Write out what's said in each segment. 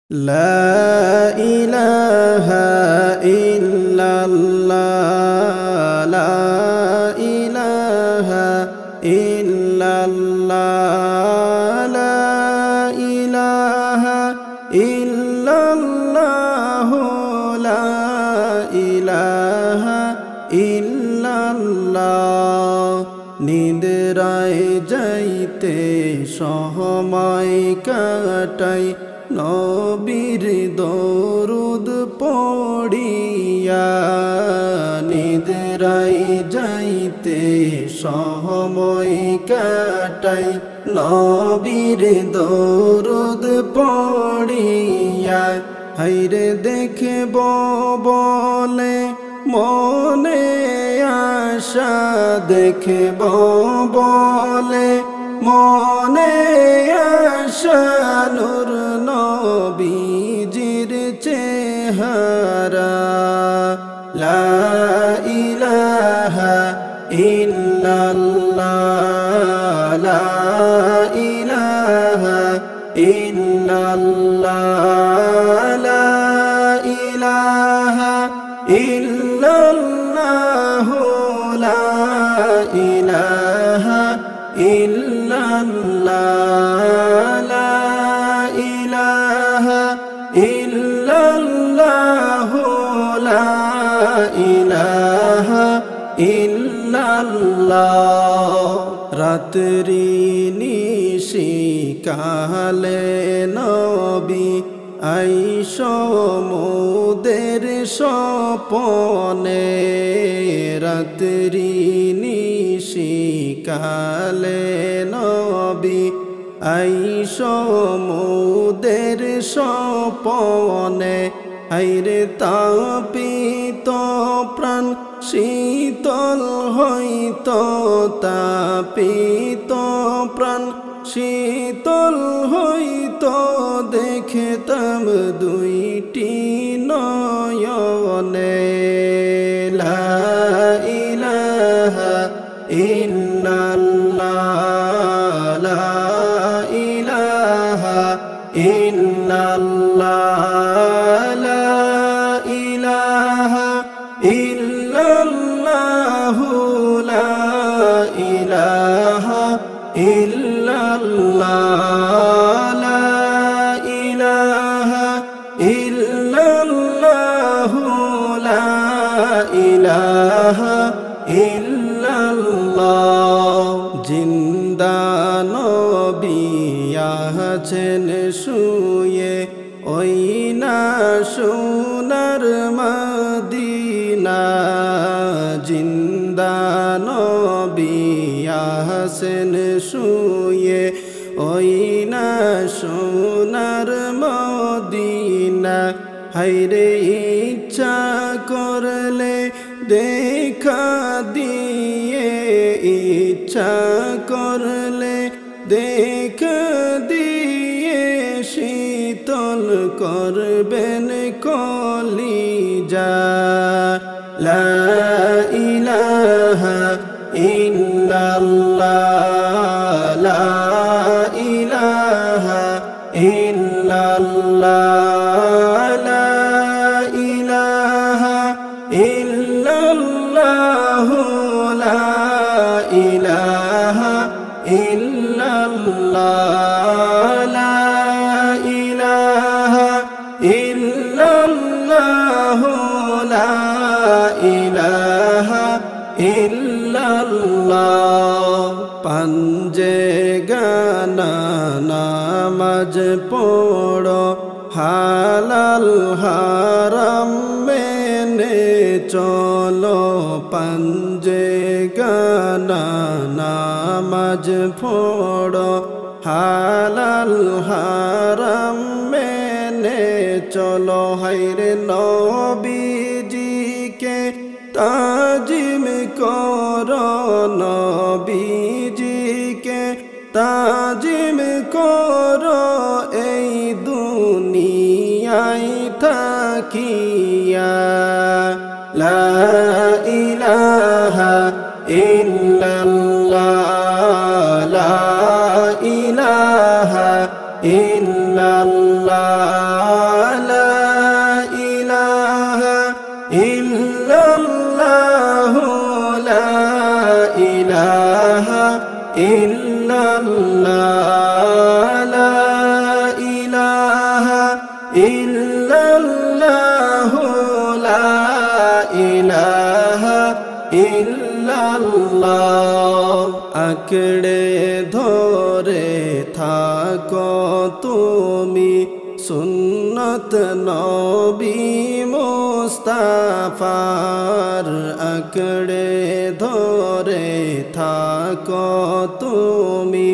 لا إله إلا الله لا إله إلا الله لا إله إلا الله لا إله إلا الله নিদ্রায় যাইতে সময় কাটাই নবীর দরুদ পড়িয়া নিদ্রায় যাইতে সময় কাটাই নবীর দরুদ পড়িয়া হায়রে দেখব বলে মনে আশা দেখব বলে মনে আশা নূর নবীজির চেহারা লা ইলাহা ইল্লাল্লাহ লা ইলাহা ইল্লাল্লাহ লা ইলাহা ইল্লাল্লাহ লা ইলাহা ইল্লাল্লাহ লা ইলাহা ইল্লাল্লাহ লা ইলাহা ইল্লাল্লাহ রাত্রি নিশি কালে নবী আইস মোদের স্বপনে রাত্রি নিশি কালে নবী আইস মোদের স্বপনে হায়রে তাপিত প্রাণ শীতল হইত তাপিত প্রাণ শীতল হইত দেখতাম দুইটি নয়নে লা ইলাহা ইল্লাল্লাহ লা ইলাহা ইল্লাল্লাহ লা ইলাহা ইল্লাল্লাহ লা ইলাহা ইল্লাল্লাহ লা ইলাহা ইল্লাল্লাহ লা ইলাহা ইল্লাল্লাহ জিন্দা নবী আছেন শুয়ে ওই না সোনার মদিনা জিন্দা নবী আছেন শুয়ে ওই না সোনার মদিনা হায়রে ইচ্ছা করলে দেখা দিয়ে ইচ্ছা করলে দেখা দিয়ে শীতল করবেন কলিজা লা ইলাহা ইল্লাল্লাহ লা ইলাহা ইল্লাল্লাহ লা ইলাহা ইল্লাল্লাহ লা ইলাহা ইল্লাল্লাহ লা ইলাহা ইল্লাল্লাহ লা ইলাহা ইল্লাল্লাহ পাঞ্জে গানা নামাজ পড়ো হালাল হারাম মেনে চলো পাঞ্জে গানা নামাজ পড়ো হালাল হারাম মেনে চলো হায়রে নবীজিকে তাজিম করো নবীজিকে তাজিম করো এই দুনিয়ায় থাকিয়া লা ইলাহা ইল্লাল্লাহ লা ইলাহা ইল্লাল্লাহ ইল্লাল্লাহু লা ইলাহা ইল্লাল্লাহ। আঁকড়ে ধরে থাকো তুমি সুন্নত নবী মুস্তাফার। আঁকড়ে ধরে থাকো তুমি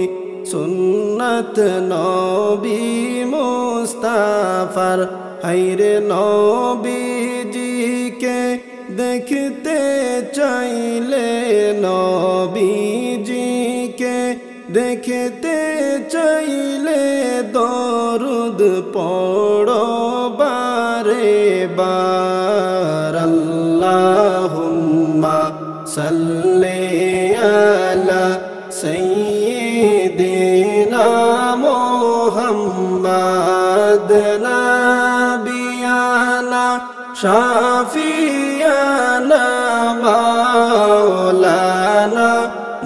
সুন্নত নবী মুস্তাফার। হায়রে নবীজিকে দেখতে চাইলে, নবীজিকে দেখতে চাইলে দরুদ পড়ো বারে বার। আল্লাহুম্মা সাল্লি আলা সাইয়্যিদিনা মুহাম্মাদ নাবিয়ানা শাফিয়ানা মাওলানা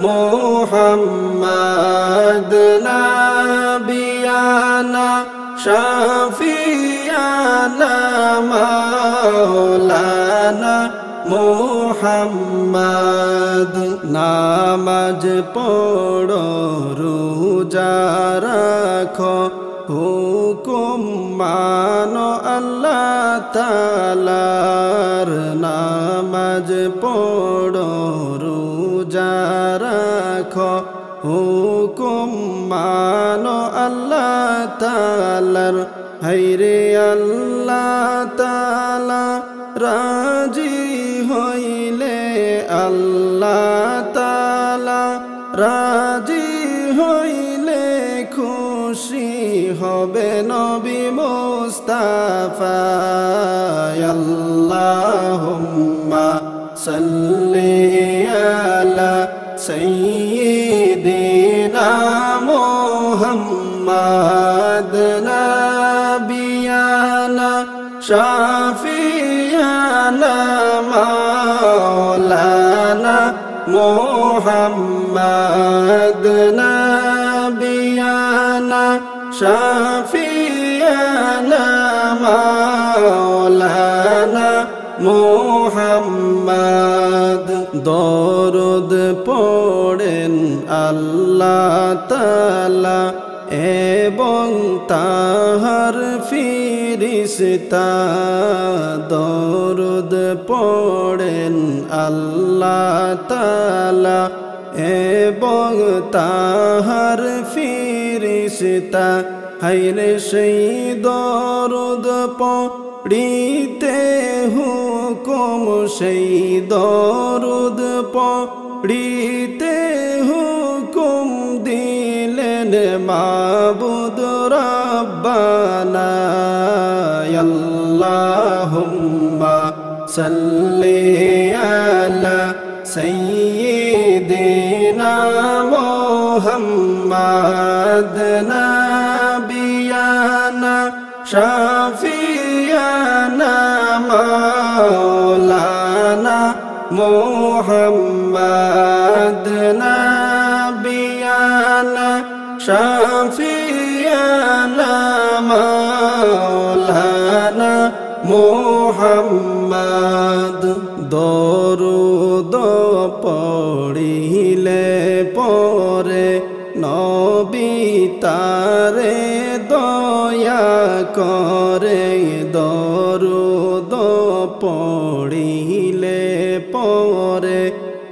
মুহাম্মাদ নাবিয়ানা শাফিয়ানা মাওলানা মুহাম্মাদ। নামাজ পড়ো রোজা রাখো হুকুম মানো আল্লাহ তাআলার। নামাজ পড়ো রোজা রাখো হুকুম মানো আল্লাহ তাআলার। হায়রে আল্লাহ তাআলা রাজি হইলে, আল্লাহ তাআলা রাজি হইলে খুশি হবে নবী মুস্তাফা। আল্লাহুম্মা সাল্লি আলা সাইয়্যিদিনা মুহাম্মাদ নাবিয়ানা শাফিয়ানা মাওলানা মুহাম্মাদ নাবিয়ানা শাফিয়ানা মাওলানা মুহাম্মাদ। দরুদ পড়েন আল্লাহ তাআলা এবং তাহার ফিরিস্তা। দরুদ পড়েন আল্লাহ তাআলা এবং তাহার ফিরিস্তা। হায়রে সেই দরুদ পড়িতে হুকুম, সেই দরুদ পড়িতে হুকুম দিলেন মাবুদ রব্বানা। আল্লাহুম্মা সাল্লি আলা সাইয়্যিদিনা মুহাম্মাদ নাবিয়ানা শাফিয়ানা মাওলানা মুহাম্মাদ নাবিয়ানা শাফিয়ানা মাওলানা মুহাম্মাদ। দরুদ পড়িলে পরে নবী তারে দয়া করে। দরুদ পড়িলে পরে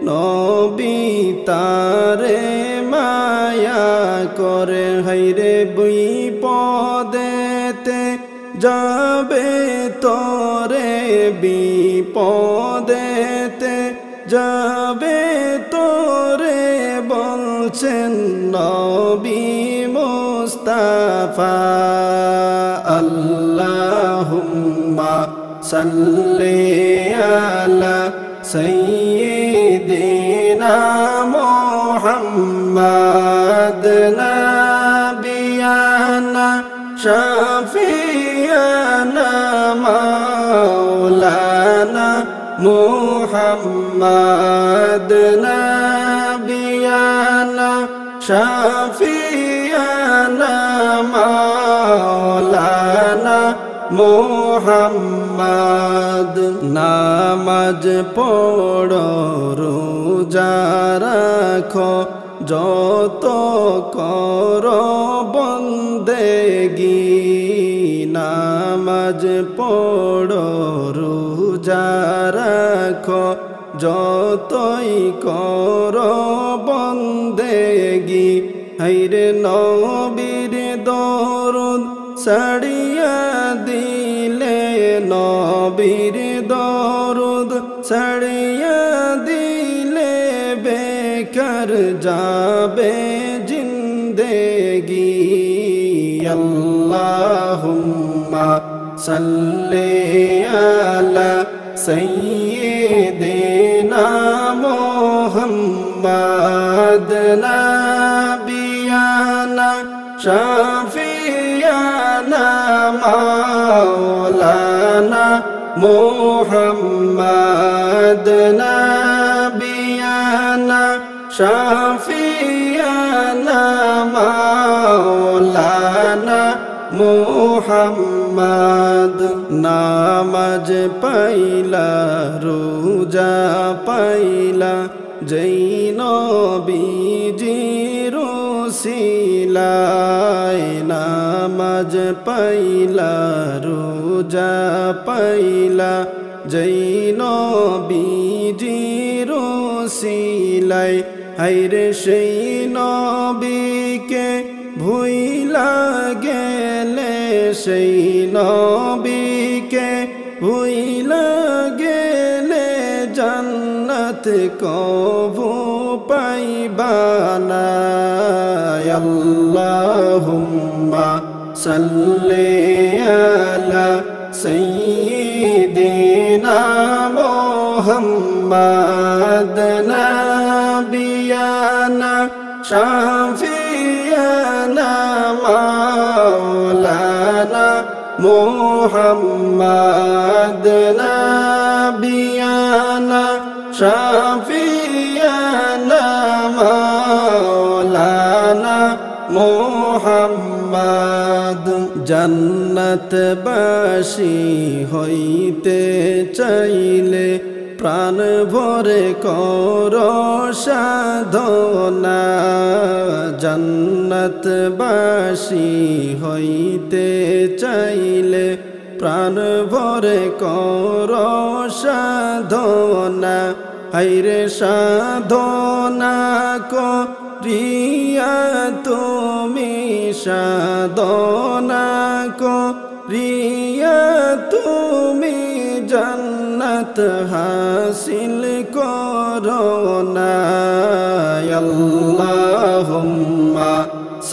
নবী তারে মায়া করে। হায়রে বিপদেতে যাবে তোরে, বিপদেতে যাবে তোরে বলছেন নবী মুস্তাফা। আল্লাহুম্মা সাল্লি আলা সাইয়্যিদিনা মুহাম্মাদ নাবিয়ানা শাফিয়ানা মাওলানা মুহাম্মাদ নাবিয়ানা শাফিয়ানা মাওলানা মোহাম্মদ নামাজ পড়ো রোজা রাখো যত করো বন্দেগি নামাজ পড়ো রোজা রাখো যতই করো বন্দেগি হায়রে নবীর দরুদ ছাড়িয়া দিলে নবীর দরুদ ছাড়িয়া দিলে বেকার যাবে জিন্দেগি আল্লাহুম্মা সাল্লি আলা সাইয়্যিদিনা মুহাম্মাদ নাবিয়ানা শাফিয়ানা মাওলানা মুহাম্মাদ নাবিয়ানা শাফিয়ানা মাওলানা মুহাম্মদ নামাজ পাইলা রোজা পাইলা যেই নবীজির উসিলায় নামাজ পাইলা রোজা পাইলা যেই নবীজির উসিলায় হায়রে সেই নবীকে ভুইলা গেলে সেই নবীকে ভুইলা গেলে জান্নাত কবু পাইবানা আল্লাহুম্মা সাল্লি আলা সাইয়্যিদিনা মুহাম্মাদ নাবিয়ানা শাফিয়ানা মাওলানা মুহাম্মাদ নাবিয়ানা শাফিয়ানা মাওলানা মুহাম্মদ জান্নাতবাসী হইতে চাইলে প্রাণ ভরে কর সাধনা জান্নাতবাসী হইতে চাইলে প্রাণ ভরে কর সাধনা হায়রে সাধনা করিয়া তুমি সাধনা করিয়া তুমি জান্নাত হাসিল করোনা আল্লাহুম্মা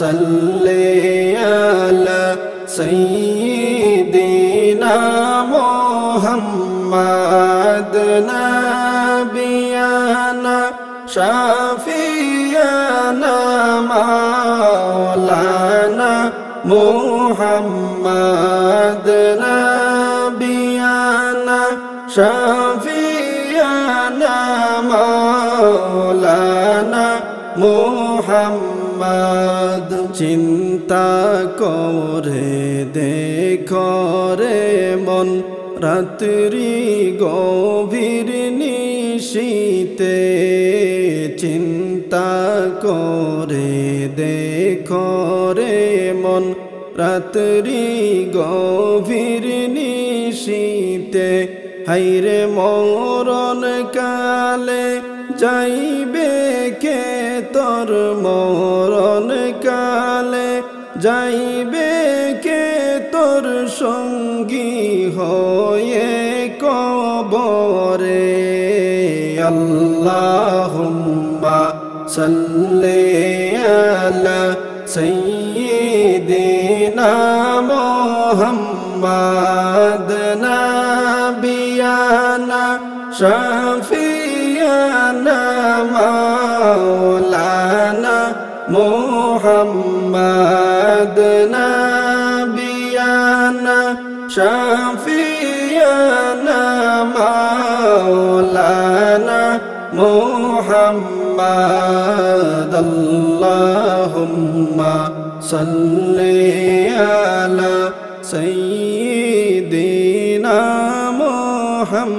সাল্লি আলা সাইয়্যিদিনা মুহাম্মাদ নাবিয়ানা শাফিয়ানা মাওলানা মুহাম্মাদ নাবিয়ানা শাফিয়ানা মাওলানা মুহাম্মদ চিন্তা করে দেখো রে মন রাত্রি গভীর নিশীতে চিন্তা করে দেখো রে মন রাত্রি গভীর নিশীতে হায়রে মরণ কালে যাইবে কে তোর মরণ কালে যাইবে কে তোর সঙ্গী হয়ে কবরে আল্লাহুম্মা সাল্লি আলা সাইয়্যিদিনা মুহাম্মাদ নাবিয়ানা শাফিয়ানা মাওলানা মুহাম্মাদ নাবিয়ানা শাফিয়ানা মাওলানা মুহাম্মদ আল্লাহুম্মা সাল্লি আলা সাইয়্যিদিনা সাইয়্যিদিনা মুহাম্মদ।